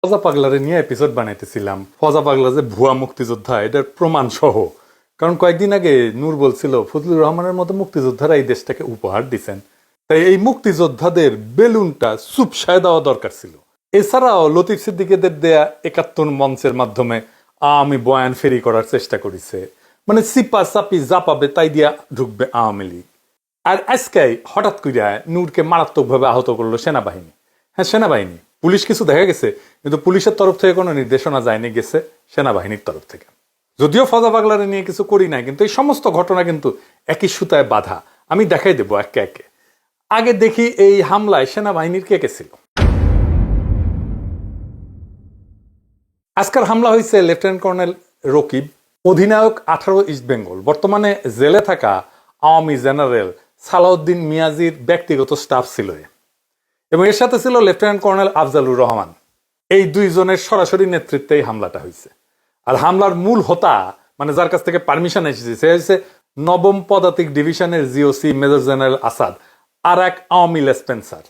ফজা পাগলারে নিয়ে এপিসোড বানাইতেছিলাম। ফজা পাগলা যে ভুয়া মুক্তিযোদ্ধা এটার প্রমাণ সহ। কারণ কয়েকদিন আগে নূর বলছিল ফজলুর রহমানের মতো মুক্তিযোদ্ধারা এই দেশটাকে উপহার দিচ্ছেন, তাই এই মুক্তিযোদ্ধাদের বেলুনটা চুপসায় দেওয়া দরকার ছিল। এছাড়াও লতিফ সিদ্দিকীদের দেয়া ৭১ মঞ্চের মাধ্যমে আওয়ামী বয়ান ফেরি করার চেষ্টা করেছে, মানে সিপা চাপি যা পাবে তাই দিয়া ঢুকবে আওয়ামী লীগ। আর আজকে হঠাৎ করিয়া নূরকে মারাত্মকভাবে আহত করলো সেনাবাহিনী। হ্যাঁ, সেনাবাহিনী, পুলিশ কিছু দেখা গেছে, কিন্তু পুলিশের তরফ থেকে কোনো নির্দেশনা যায়নি, গেছে সেনাবাহিনীর তরফ থেকে। যদিও ফজা পাগলারে নিয়ে কিছু করি নাই, কিন্তু এই সমস্ত ঘটনা কিন্তু একই সুতায় বাঁধা। আমি দেখাই দেবো একে একে। আগে দেখি এই হামলায় সেনাবাহিনীর কে কে ছিল। আজকের হামলা হয়েছে লেফটেন্যান্ট কর্নেল রকিব, অধিনায়ক 18 ইস্ট বেঙ্গল, বর্তমানে জেলে থাকা আওয়ামী জেনারেল সালাউদ্দিন মিয়াজির ব্যক্তিগত স্টাফ ছিল, এবং এর সাথে ছিল লেফটেন্যান্ট কর্নেল আফজালুর রহমান। এই দুইজনের সরাসরি নেতৃত্বে এই হামলাটা হয়েছে। আর হামলার মূল হোতা, মানে যার কাছ থেকে পারমিশন এসেছে, সে হচ্ছে 9ম পদাতিক ডিভিশনের জিওসি মেজর জেনারেল আসাদ আর এক আওয়ামী লেসপেন্সার।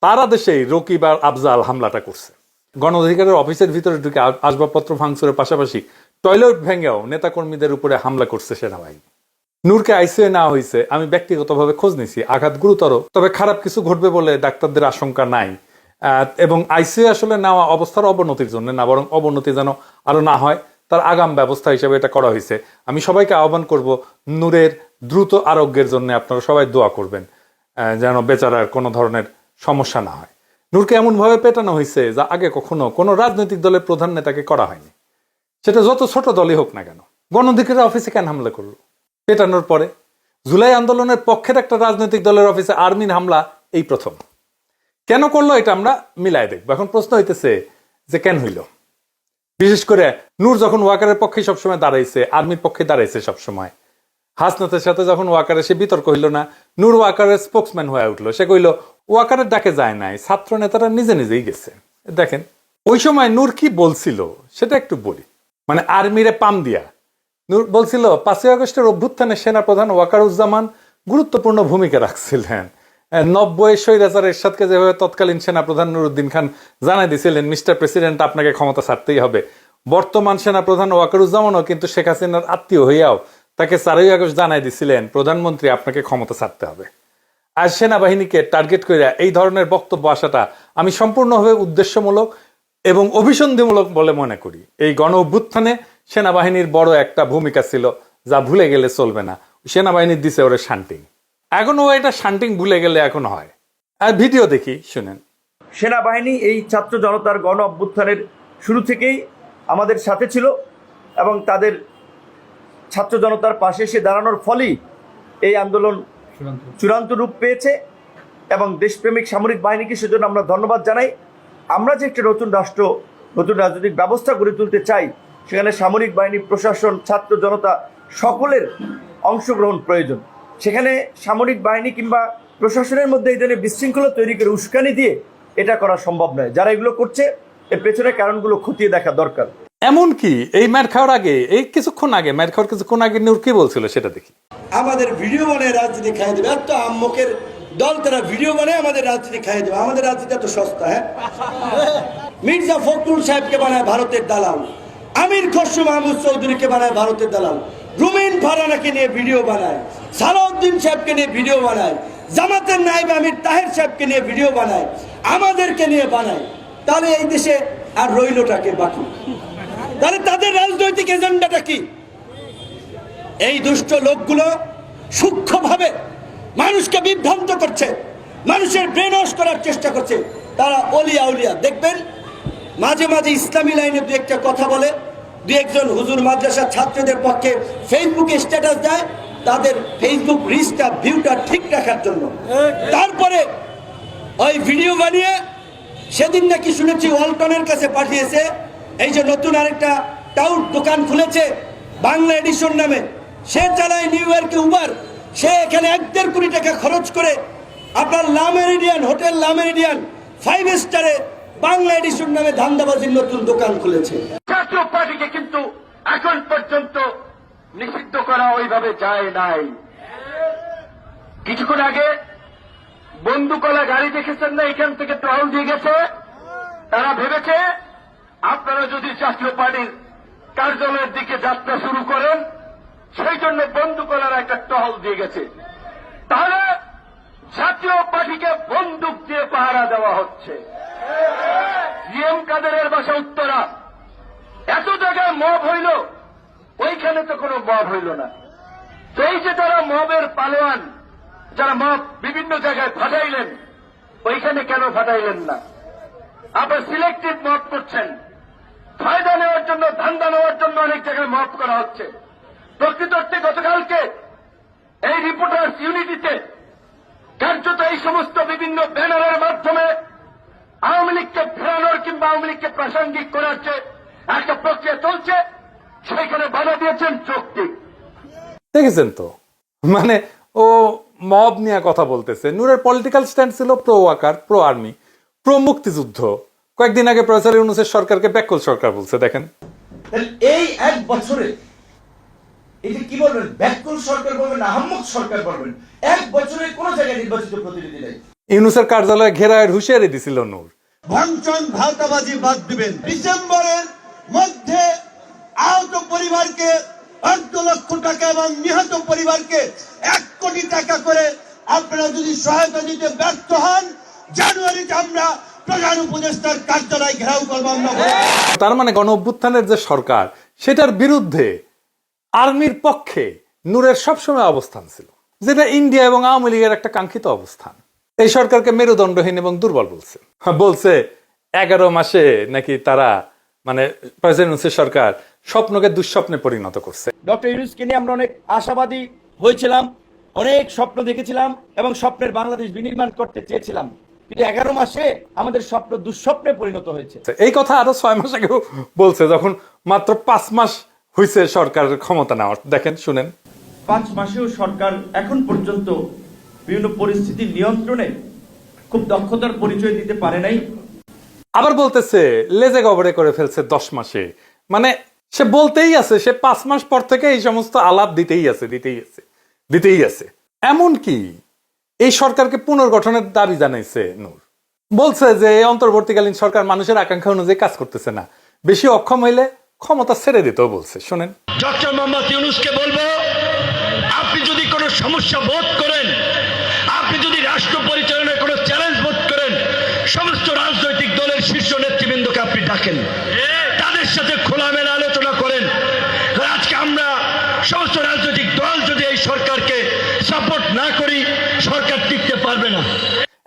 তার আদেশেই রকিব আর আফজাল হামলাটা করছে। গণ অধিকারের অফিসের ভিতরে ঢুকে আসবাবপত্র ভাঙচুরের পাশাপাশি টয়লেট ভেঙেও নেতাকর্মীদের উপরে হামলা করছে সেনাবাহিনী। নূরকে আইসিইউ নেওয়া হয়েছে। আমি ব্যক্তিগতভাবে খোঁজ নিছি, আঘাত গুরুতর, তবে খারাপ কিছু ঘটবে বলে ডাক্তারদের আশঙ্কা নাই। এবং আইসিইউ আসলে নেওয়া অবস্থার অবনতির জন্য না, বরং অবনতি যেন আরো না হয় তার আগাম ব্যবস্থা হিসেবে এটা করা হয়েছে। আমি সবাইকে আহ্বান করব, নূরের দ্রুত আরোগ্যের জন্য আপনারা সবাই দোয়া করবেন, যেন বেচারার কোনো ধরনের সমস্যা না হয়। নূরকে এমনভাবে পেটানো হয়েছে যা আগে কখনো কোনো রাজনৈতিক দলের প্রধান নেতাকে করা হয়নি, সেটা যত ছোট দলই হোক না কেন। গণ অধিকারের অফিসে কেন হামলা করলো? পেটানোর পরে জুলাই আন্দোলনের পক্ষের একটা রাজনৈতিক দলের অফিসে আর্মির হামলা এই প্রথম। কেন করলো এটা আমরা মিলাই দেখবো। এখন প্রশ্ন হইতেছে যে কেন হইল। বিশেষ করে নূর যখন ওয়াকারের পক্ষে সবসময় দাঁড়াইছে, আর্মির পক্ষে দাঁড়াইছে সবসময়, হাসনাতের সাথে যখন ওয়াকারে সে বিতর্ক হইল না, নূর ওয়াকারের স্পোক্সম্যান হয়ে উঠলো। সে কইল ওয়াকারের ডাকে যায় নাই, ছাত্র নেতারা নিজে নিজেই গেছে। দেখেন ওই সময় নূর কি বলছিল সেটা একটু বলি। মানে আর্মিরে পাম দিয়া নূর বলছিল 5ই আগস্টের অভ্যুত্থানে সেনাপ্রধান ওয়াকারুজ্জামান গুরুত্বপূর্ণ ভূমিকা রাখছিলেন। 90 স্বৈরাচার এরশাদকে যেভাবে তৎকালীন সেনাপ্রধান নুরুদ্দিন খান জানাই দিয়েছিলেন, মিস্টার প্রেসিডেন্ট আপনাকে ক্ষমতা ছাড়তেই হবে। বর্তমান সেনাপ্রধান ওয়াকারুজ্জামানও কিন্তু শেখ হাসিনার আত্মীয় হইয়াও তাকে 4ই আগস্ট জানাই দিয়েছিলেন, প্রধানমন্ত্রী আপনাকে ক্ষমতা ছাড়তে হবে। আর সেনাবাহিনীকে টার্গেট করে এই ধরনের বক্তব্য আসাটা আমি সম্পূর্ণভাবে উদ্দেশ্যমূলক এবং অভিসন্ধিমূলক বলে মনে করি। এই গণ অভ্যুত্থানে সেনাবাহিনীর বড় একটা ভূমিকা ছিল, যা ভুলে গেলে চলবে না। সেনাবাহিনীর দিছে ওরে শান্টিং, এখন ও এটা শান্টিং ভুলে গেলে এখন হয়। আর ভিডিও দেখি, শুনেন। সেনাবাহিনী এই ছাত্র জনতার গণ অভ্যুত্থানের শুরু থেকেই আমাদের সাথে ছিল এবং তাদের ছাত্র জনতার পাশে এসে দাঁড়ানোর ফলেই এই আন্দোলন চূড়ান্ত রূপ পেয়েছে এবং দেশপ্রেমিক সামরিক বাহিনীকে সেজন্য আমরা ধন্যবাদ জানাই। আমরা যে একটা নতুন রাষ্ট্র, নতুন রাজনৈতিক ব্যবস্থা গড়ে তুলতে চাই, সেখানে সামরিক বাহিনী, প্রশাসন, ছাত্র জনতা সকলের অংশগ্রহণ প্রয়োজন। সেখানে সামরিক বাহিনী কিংবা প্রশাসনের মধ্যে এই ধরনের বিশৃঙ্খলা তৈরি করে উস্কানি দিয়ে এটা করা সম্ভব নয়। যারা এগুলো করছে এর পেছনে কারণগুলো খতিয়ে দেখা দরকার। এমনকি এই ম্যাট খাওয়ার আগে, এই কিছুক্ষণ আগে, ম্যাট খাওয়ার কিছুক্ষণ আগে নূর কি বলছিল সেটা দেখি। আমাদের ভিডিও বানায় রাজনীতি খাই দেবে, এত আম্মকের দল, তারা ভিডিও বানায় আমাদের রাজনীতি খাই দেবে। আমাদের রাজনীতি এত সস্তা? হ্যাঁ, মির্জা ফখরুল সাহেবকে বানায় ভারতের দালাল, আমির খসরু মাহমুদ চৌধুরীকে বানায় ভারতের দালাল, রুমিন ফারহানাকে নিয়ে ভিডিও বানায়, সালাউদ্দিন সাহেবকে নিয়ে ভিডিও বানায়, জামাতের নায়েব আমির তাহের সাহেবকে নিয়ে ভিডিও বানায়, আমাদেরকে নিয়ে বানায়। তাহলে এই দেশে আর রইলটাকে বাকি? তাহলে তাদের রাজনৈতিক এজেন্ডাটা কি? এই দুষ্ট লোকগুলো সূক্ষ্মভাবে মানুষকে বিভ্রান্ত করছে, মানুষের ব্রেন ওয়াশ করার চেষ্টা করছে। তারা অলিয়া উলিয়া দেখবেন মাঝে মাঝে ইসলামী লাইনে দু একটা কথা বলে, দু একজন হুজুর মাদ্রাসার ছাত্রদের পক্ষে ফেসবুকে স্ট্যাটাস দেয়, তাদের ফেসবুক রিচটা, ভিউটা ঠিক রাখার জন্য। তারপরে ওই ভিডিও বানিয়ে সেদিন নাকি শুনেছি ওয়ালটনের কাছে পাঠিয়েছে। এই যে নতুন আরেকটা টাউট দোকান খুলেছে বাংলা এডিশন নামে, সে চালায় নিউ ইয়র্কে উবার, সে এখানে 1.5 কোটি টাকা খরচ করে আপনার লা মেরিডিয়ান হোটেল, লা মেরিডিয়ান 5 স্টারে বাংলা এডিশন নামে ধান্দাবাজির নতুন দোকান খুলেছে। ছাত্র পার্টিকে কিন্তু এখন পর্যন্ত নিষিদ্ধ করা ওইভাবে যায় নাই। কিছুক্ষণ আগে বন্দুকলা গাড়ি দেখেছেন না, এখান থেকে টহল দিয়ে গেছে। তারা ভেবেছে আপনারা যদি জাতীয় পার্টির কার্যালয়ের দিকে যাত্রা শুরু করেন, সেই জন্য বন্দুকওয়ালারা একটা টহল দিয়ে গেছে। তাহলে জাতীয় পার্টিকে বন্দুক দিয়ে পাহারা দেওয়া হচ্ছে। জিএম কাদেরের বাসা উত্তরা, এত জায়গায় মব হইল, ওইখানে তো কোনো মব হইল না। তো এই যে তারা মবের পালোয়ান, যারা মব বিভিন্ন জায়গায় ফাটাইলেন, ওইখানে কেন ফাটাইলেন না? আবার সিলেক্টিভ মব করছেন, ফায়দা নেওয়ার জন্য, ধান্দা নেওয়ার জন্য অনেক জায়গায় মব করা হচ্ছে। প্রকৃত অর্থে গতকালকে এই রিপোর্টার্স ইউনিটিতে কার্যত এই সমস্ত বিভিন্ন ব্যানারের মাধ্যমে আওয়ামী লীগকে ফেরানোর কিংবা আওয়ামী লীগকে প্রাসঙ্গিক করার যে একটা প্রক্রিয়া চলছে, সেইখানে বাধা দিয়েছেন যৌক্তিক। দেখেছেন তো, মানে ও মব নিয়ে কথা বলতেছে। নূরের পলিটিক্যাল স্ট্যান্ড ছিল pro Waker, pro army, pro মুক্তিযুদ্ধ। কয়েকদিন আগে প্রফেসর ইউনূসের সরকারকে ব্যাকল সরকার বলছে। দেখেন এই এক বছরে এই যে কি বলবেন, ব্যাককুল সরকার বলবেন, আহম্মক সরকার বলবেন, এক বছরে কোন জায়গায় নির্বাচিত প্রতিনিধি নেই। ইউনূসের কার্যালয়ে ঘেরায়ের হুঁশিয়ারি দিছিল নূর। ভাঙচুর ভাওতাবাজি বাদ দিবেন। ডিসেম্বরের মধ্যে আহত পরিবারকে 8 লক্ষ টাকা এবং নিহত পরিবারকে 1 কোটি টাকা করে আপনারা যদি সহায়তা দিতে ব্যর্থ হন, জানুয়ারিতে আমরা প্রধান উপদেষ্টার কার্যালয় ঘেরাও করবো। আমরা তার মানে গণ অভ্যুত্থানের যে সরকার, সেটার বিরুদ্ধে আর্মির পক্ষে নূরের সবসময় অবস্থান ছিল, যেটা ইন্ডিয়া এবং আওয়ামী লীগের একটা কাঙ্ক্ষিত অবস্থান। এই সরকারকে মেরুদণ্ডহীন এবং দুর্বল বলছে। বলছে 11 মাসে নাকি তারা, মানে প্রেসিডেন্ট সরকার স্বপ্নকে দুঃস্বপ্নে পরিণত করছে। ডক্টর ইউনূসকে নিয়ে আমরা অনেক আশাবাদী হয়েছিলাম, অনেক স্বপ্ন দেখেছিলাম এবং স্বপ্নের বাংলাদেশ বিনির্মাণ করতে চেয়েছিলাম, কিন্তু 11 মাসে আমাদের স্বপ্ন দুঃস্বপ্নে পরিণত হয়েছে। এই কথা আরো 6 মাস আগেও বলছে, যখন মাত্র 5 মাস হয়েছে সরকারের ক্ষমতা নেওয়ার। দেখেন, শুনেন। 5 মাসেও সরকার এখন পর্যন্ত বিভিন্ন পরিস্থিতির নিয়ন্ত্রণে খুব দক্ষতার পরিচয় দিতে পারে নাই। আবার বলতেছে লেজে গবরে করে ফেলছে 10 মাসে। মানে সে বলতেই আছে, সে 5 মাস পর থেকে এই সমস্ত আলাপ দিতেই আছে। এমন কি এই সরকারকে পুনর্গঠনের দাবি জানাইছে নূর। বলছে যে এই অন্তর্বর্তীকালীন সরকার মানুষের আকাঙ্ক্ষা অনুযায়ী কাজ করতেছে না, বেশি অক্ষম হইলে ক্ষমতা ছেড়ে দিতেও বলছে। শুনেন। ডক্টর মোহাম্মদ ইউনূসকে বলবো, আপনি যদি কোনো সমস্যা বোধ করেন, আপনি যদি রাষ্ট্র পরিচালনায় কোনো চ্যালেঞ্জ বোধ করেন, সমস্ত রাজনৈতিক দলের শীর্ষ নেতৃবৃন্দকে আপনি ডাকেন, তাদের সাথে খোলামেলা আলোচনা করেন। আজকে আমরা সমস্ত রাজনৈতিক দল যদি এই সরকারকে সাপোর্ট না করি, সরকার টিকতে পারবে না।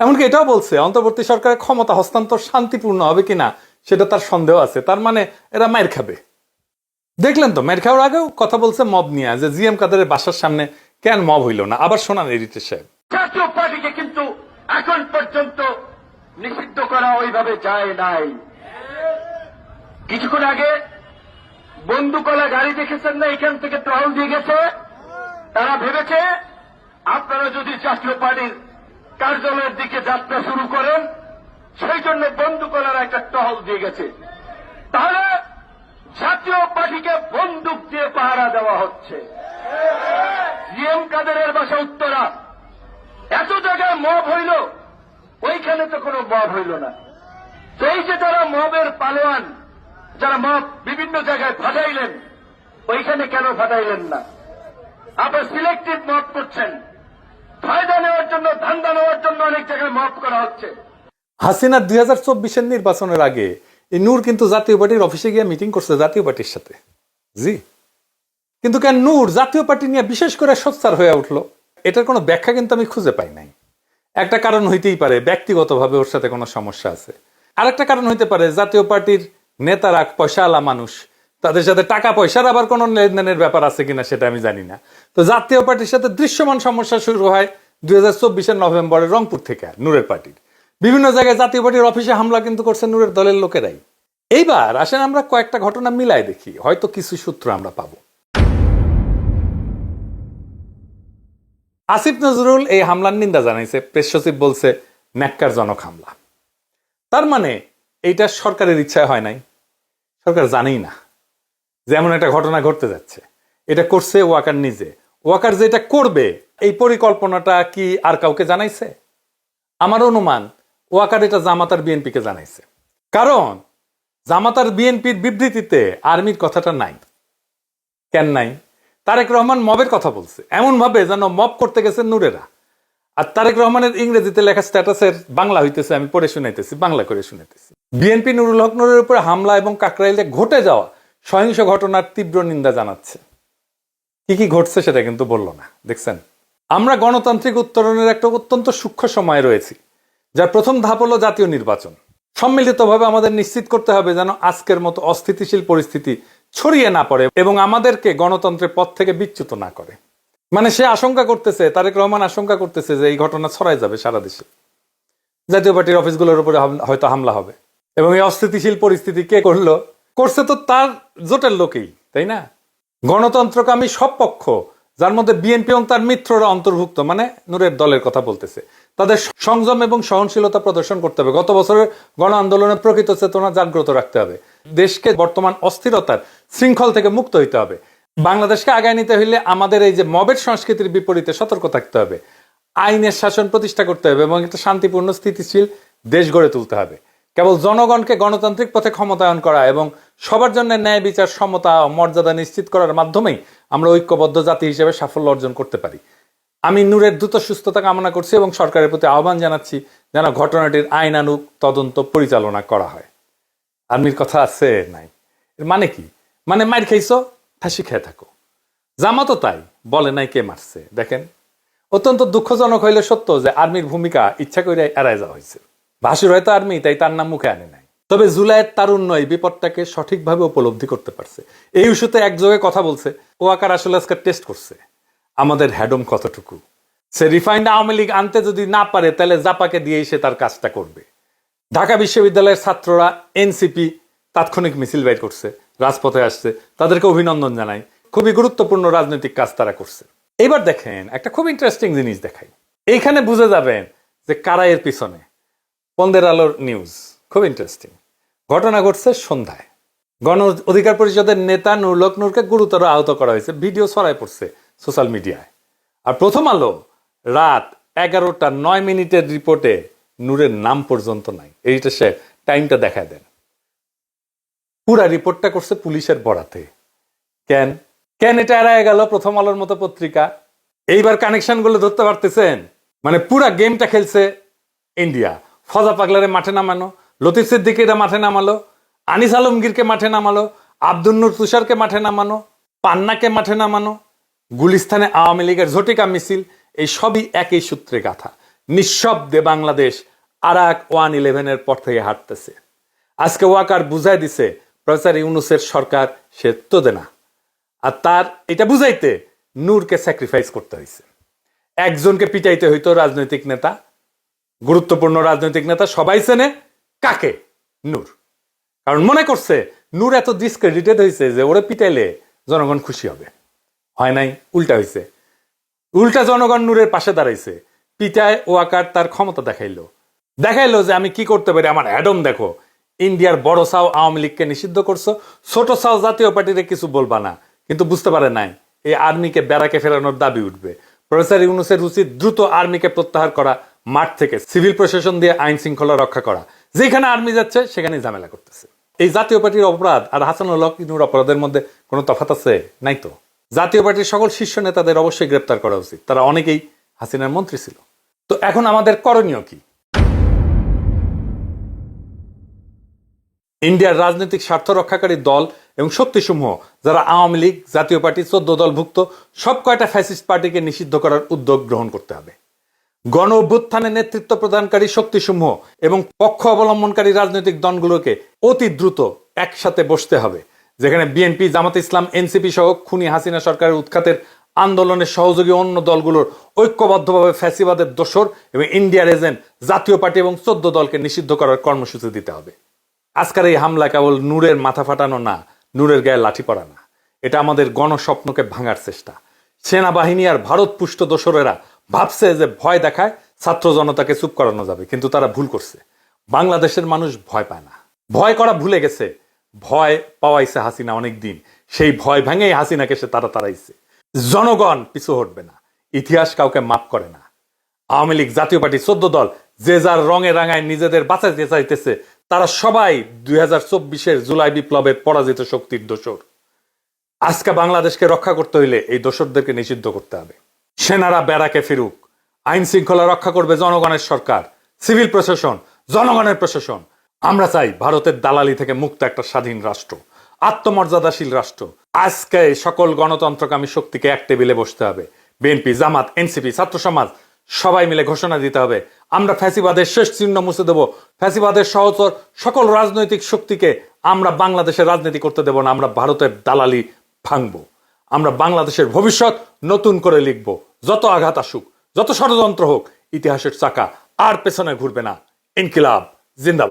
এমনকি এটাও বলছে অন্তর্বর্তী সরকারের ক্ষমতা হস্তান্তর শান্তিপূর্ণ হবে কিনা সেটা তার সন্দেহ আছে। তার মানে এরা মাইর খাবে। দেখলেন তো, মাইর খাওয়ার আগেও কথা বলছে মব নিয়ে, যে জিএম কাদেরের বাসার সামনে কেন মব হইল না। আবার শোনান এডিটর সাহেব। জাতীয় পার্টিকে কিন্তু এখন পর্যন্ত নিষিদ্ধ করা ওইভাবে যায় নাই। কিছুক্ষণ আগে বন্দুকওয়ালা গাড়ি দেখেছেন না, এখান থেকে টহল দিয়ে গেছে। তারা ভেবেছে আপনারা যদি জাতীয় পার্টির কার্যালয়ের দিকে যাত্রা শুরু করেন, সেই জন্য বন্দুকওয়ালারা একটা টহল দিয়ে গেছে। তাহলে জাতীয় পার্টিকে বন্দুক দিয়ে পাহারা দেওয়া হচ্ছে। জিএম কাদেরের বাসা উত্তরা, এত জায়গায় মব হইল, ওইখানে তো কোনো মব হইল না। তো এই যে তারা মবের পালোয়ান, যারা মব বিভিন্ন জায়গায় ফাটাইলেন, ওইখানে কেন ফাটাইলেন না? আবার সিলেক্টিভ মব করছেন, ফায়দা নেওয়ার জন্য, ধান্দা নেওয়ার জন্য অনেক জায়গায় মব করা হচ্ছে। হাসিনার 2024-এর নির্বাচনের আগে এই নূর কিন্তু জাতীয় পার্টির অফিসে গিয়ে মিটিং করছে জাতীয় পার্টির সাথে। জি, কিন্তু কেন নূর জাতীয় পার্টি নিয়ে বিশেষ করে সোচ্চার হয়ে উঠলো, এটার কোনো ব্যাখ্যা কিন্তু আমি খুঁজে পাই নাই। একটা কারণ হইতেই পারে ব্যক্তিগতভাবে ওর সাথে কোনো সমস্যা আছে। আরেকটা কারণ হইতে পারে জাতীয় পার্টির নেতারা পয়সাওয়ালা মানুষ, তাদের সাথে টাকা পয়সার আবার কোনো লেনদেনের ব্যাপার আছে কিনা সেটা আমি জানি না। তো জাতীয় পার্টির সাথে দৃশ্যমান সমস্যা শুরু হয় 2024-এর নভেম্বরে রংপুর থেকে। নূরের পার্টির বিভিন্ন জায়গায় জাতীয় পার্টির অফিসে হামলা কিন্তু করছে নূরের দলের লোকেরাই। এইবার আসেন আমরা কয়েকটা ঘটনা মিলাই দেখি, হয়তো কিছু সূত্র আমরা পাবো। আসিফ নজরুল এই হামলার নিন্দা জানাইছে, প্রেস সচিব বলছে ন্যাক্কারজনক হামলা। তার মানে এইটা সরকারের ইচ্ছায় হয় নাই, সরকার জানেই না যে এমন একটা ঘটনা ঘটতে যাচ্ছে। এটা করছে ওয়াকার নিজে। ওয়াকার যেটা করবে এই পরিকল্পনাটা কি আর কাউকে জানাইছে? আমার অনুমান ওয়াকার এটা জামাত আর বিএনপিকে জানাইছে। কারণ জামাত আর বিএনপির বিবৃতিতে আর্মির কথাটা নাই। কেন নাই? তারেক রহমান মবের কথা বলছে এমন ভাবে যেন মব করতে গেছে নূরেরা। আর তারেক রহমানের ইংরেজিতে লেখা স্ট্যাটাসের বাংলা হইতেছে, আমি পড়ে শুনাইতেছি, বাংলা করে শুনাইতেছি। বিএনপি নুরুল হক নূরের উপরে হামলা এবং কাকরাইলে ঘটে যাওয়া সহিংস ঘটনার তীব্র নিন্দা জানাচ্ছে। কি কি ঘটছে সেটা কিন্তু বললো না। দেখছেন, আমরা গণতান্ত্রিক উত্তরণের একটা অত্যন্ত সূক্ষ্ম সময় রয়েছি, যার প্রথম ধাপ হলো জাতীয় নির্বাচন। সম্মিলিতভাবে আমাদের নিশ্চিত করতে হবে যেন আজকের মতো অস্থিতিশীল পরিস্থিতি ছড়িয়ে না পড়ে এবং আমাদেরকে গণতন্ত্রের পথ থেকে বিচ্যুত না করে। মানে সে আশঙ্কা করতেছে, তারেক রহমান আশঙ্কা করতেছে যে এই ঘটনা ছড়াই যাবে সারা দেশে, জাতীয় পার্টির অফিসগুলোর উপরে হয়তো হামলা হবে। এবং এই অস্থিতিশীল পরিস্থিতি কে করলো? করছে তো তার জোটের লোকেই, তাই না? গণতন্ত্রকামী সব পক্ষ, যার মধ্যে বিএনপি এবং তার মিত্ররা অন্তর্ভুক্ত, মানে নূরের দলের কথা বলতেছে, তাদের সংযম এবং সহনশীলতা প্রদর্শন করতে হবে। গত বছরের গণ আন্দোলনের প্রকৃত চেতনা জাগ্রত রাখতে হবে। দেশকে বর্তমান অস্থিরতার শৃঙ্খল থেকে মুক্ত হইতে হবে। বাংলাদেশকে আগায় নিতে হইলে আমাদের এই যে মবের সংস্কৃতির বিপরীতে সতর্ক থাকতে হবে, আইনের শাসন প্রতিষ্ঠা করতে হবে এবং একটা শান্তিপূর্ণ স্থিতিশীল দেশ গড়ে তুলতে হবে। কেবল জনগণকে গণতান্ত্রিক পথে ক্ষমতায়ন করা এবং সবার জন্য ন্যায় বিচার, সমতা ও মর্যাদা নিশ্চিত করার মাধ্যমেই আমরা ঐক্যবদ্ধ জাতি হিসেবে সাফল্য অর্জন করতে পারি। আমি নূরের দ্রুত সুস্থতা কামনা করছি এবং সরকারের প্রতি আহ্বান জানাচ্ছি যেন ঘটনাটির আইনানুগ তদন্ত পরিচালনা করা হয়। আর্মির কথা আছে নাই, এর মানে কি? মানে মার খাইছো, ফাঁসি খেয়ে থাকো। জামাতও তাই, বলে নাই কে মারছে। দেখেন, অত্যন্ত দুঃখজনক হইলে সত্য যে আর্মির ভূমিকা ইচ্ছা করে এড়ায় যাওয়া হয়েছে। ভাসুর হয়তো আর্মি, তাই তার নাম মুখে আনে নাই। তবে জুলাইয়ের তারুণ্য এই বিপদটাকে সঠিকভাবে উপলব্ধি করতে পারছে। এই ইস্যুতে একযোগে কথা বলছে। ওয়াকার আসলে আজকে টেস্ট করছে আমাদের হ্যাডম কতটুকু। সে রিফাইন্ড আওয়ামী লীগ আনতে যদি না পারে, তাহলে জাপাকে দিয়েই সে তার কাজটা করবে। ঢাকা বিশ্ববিদ্যালয়ের ছাত্ররা এনসিপি তাৎক্ষণিক মিছিল বের করছে, রাজপথে আসছে, তাদেরকে অভিনন্দন জানাই। খুবই গুরুত্বপূর্ণ রাজনৈতিক কাজ তারা করছে। এবার দেখেন, একটা খুব ইন্টারেস্টিং জিনিস দেখাই। এইখানে বুঝে যাবেন যে কারা এর পিছনে। পন্দের আলোর নিউজ, খুব ইন্টারেস্টিং। ঘটনা ঘটছে সন্ধ্যায়। গণ অধিকার পরিষদের নেতা নুরুল হক নূরকে গুরুতর আহত করা হয়েছে, ভিডিও ছড়ায় পড়ছে সোশ্যাল মিডিয়ায়। আর প্রথম আলো রাত 11:09 রিপোর্টে নূরের নাম পর্যন্ত নাই। এইটা সে টাইমটা দেখায় দেন। পুরা রিপোর্টটা করছে পুলিশের বরাতে। কেন কেন এটা এড়ায় গেল প্রথম আলোর মতো পত্রিকা? এইবার কানেকশন গুলো ধরতে পারতেছেন? মানে পুরা গেমটা খেলছে ইন্ডিয়া। ফজা পাগলারে মাঠে নামানো, লতিফ সিদ্দিকীরা মাঠে নামালো, আনিস আলমগীরকে মাঠে নামালো, আব্দুল নূর তুষারকে মাঠে নামানো, পান্নাকে মাঠে নামানো, গুলিস্তানে আওয়ামী লীগের ঝটিকা মিছিল, এই সবই একই সূত্রে গাথা। নিঃশব্দে বাংলাদেশ আরাক 111-এর পর থেকে হাঁটতেছে। আজকে ওয়াকার বুঝাই দিছে প্রফেসর ইউনূসের সরকার সে তো দেনা। আর তার এটা বুঝাইতে নূরকে স্যাক্রিফাইস করতে হয়েছে। একজনকে পিটাইতে হইতো রাজনৈতিক নেতা, গুরুত্বপূর্ণ রাজনৈতিক নেতা, সবাই চেনে কাকে? নূর। কারণ মনে করছে নূর এত ডিসক্রেডিটেড হয়েছে যে ওরে পিটাইলে জনগণ খুশি হবে। হয় নাই, উল্টা হয়েছে। উল্টা জনগণ নূরের পাশে দাঁড়াইছে। পিটায় ওয়াকার তার ক্ষমতা দেখাইলো যে আমি কি করতে পারি, আমার অ্যাডম দেখো। ইন্ডিয়ার বড় সাও আওয়ামী লীগকে নিষিদ্ধ করছো, ছোট সাও জাতীয় পার্টিতে কিছু বলবা না। কিন্তু বুঝতে পারে নাই এই আর্মিকে ব্যারাকে ফেরানোর দাবি উঠবে। প্রফেসর ইউনূসের উচিত দ্রুত আর্মিকে প্রত্যাহার করা, মাঠ থেকে সিভিল প্রশাসন দিয়ে আইন শৃঙ্খলা রক্ষা করা। যেখানে আর্মি যাচ্ছে সেখানে ঝামেলা করতেছে। এই জাতীয় পার্টির অপরাধ আর হাসানুল হক নূর অপরাধের মধ্যে কোনো তফাৎ আছে? নাই তো। জাতীয় পার্টির সকল শীর্ষ নেতাদের অবশ্যই গ্রেপ্তার করা উচিত। তারা অনেকেই হাসিনার মন্ত্রী ছিল। তো এখন আমাদের করণীয় কি? ইন্ডিয়ার রাজনৈতিক স্বার্থ রক্ষাকারী দল এবং শক্তিসমূহ, যারা আওয়ামী লীগ, জাতীয় পার্টি, 14 দলভুক্ত সব কয়টা ফ্যাসিস্ট পার্টিকে নিষিদ্ধ করার উদ্যোগ গ্রহণ করতে হবে। গণ অভ্যুত্থানে নেতৃত্ব প্রদানকারী শক্তিসমূহ এবং পক্ষ অবলম্বনকারী রাজনৈতিক দলগুলোকে অতি দ্রুত একসাথে বসতে হবে। যেখানে বিএনপি, জামাত ইসলাম, এনসিপি সহ খুনি হাসিনা সরকারের উৎখাতের আন্দোলনের সহযোগী অন্য দলগুলোর ঐক্যবদ্ধভাবে ফ্যাসিবাদের দোসর এবং ইন্ডিয়ার এজেন্ট জাতীয় পার্টি এবং 14 দলকে নিষিদ্ধ করার কর্মসূচি দিতে হবে। আজকের এই হামলা কেবল নূরের মাথা ফাটানো না, নূরের গায়ে লাঠি পড়া না, এটা আমাদের গণস্বপ্নকে ভাঙার চেষ্টা। সেনাবাহিনী আর ভারত পুষ্ট দোসরেরা ভাবছে যে ভয় দেখায় ছাত্র জনতাকে চুপ করানো যাবে, কিন্তু তারা ভুল করছে। বাংলাদেশের মানুষ ভয় পায় না, ভয় করা ভুলে গেছে। ভয় পাওয়াইছে হাসিনা অনেক দিন, সেই ভয় ভেঙেই হাসিনাকে সে তাড়াইছে। জনগণ পিছু হটবে না, ইতিহাস কাউকে মাফ করে না। আওয়ামী লীগ, জাতীয় পার্টি, 14 দল যে যার রঙে রাঙায় নিজেদের বাঁচাইতে চাইতেছে, তারা সবাই 2024-এর জুলাই বিপ্লবের পরাজিত শক্তির দোসর। আজকে বাংলাদেশকে রক্ষা করতে হইলে এই দোসরদেরকে নিষিদ্ধ করতে হবে। সেনারা ব্যারাকে ফিরুক, আইন শৃঙ্খলা রক্ষা করবে জনগণের সরকার, সিভিল প্রশাসন জনগণের প্রশাসন। আমরা চাই ভারতের দালালি থেকে মুক্ত একটা স্বাধীন রাষ্ট্র, আত্মমর্যাদাশীল রাষ্ট্র। আজকে সকল গণতন্ত্রকামী শক্তিকে এক টেবিলে বসতে হবে। বিএনপি, জামাত, এনসিপি, ছাত্র সমাজ সবাই মিলে ঘোষণা দিতে হবে, আমরা ফ্যাসিবাদের শেষ চিহ্ন মুছে দেব। ফ্যাসিবাদের সহচর সকল রাজনৈতিক শক্তিকে আমরা বাংলাদেশের রাজনীতি করতে দেব না। আমরা ভারতের দালালি ভাঙবো। আমরা বাংলাদেশের ভবিষ্যৎ নতুন করে লিখব। যত আঘাত আসুক, যত ষড়যন্ত্র হোক, ইতিহাসের চাকা আর পেছনে ঘুরবে না। ইনকিলাব জিন্দাবাদ।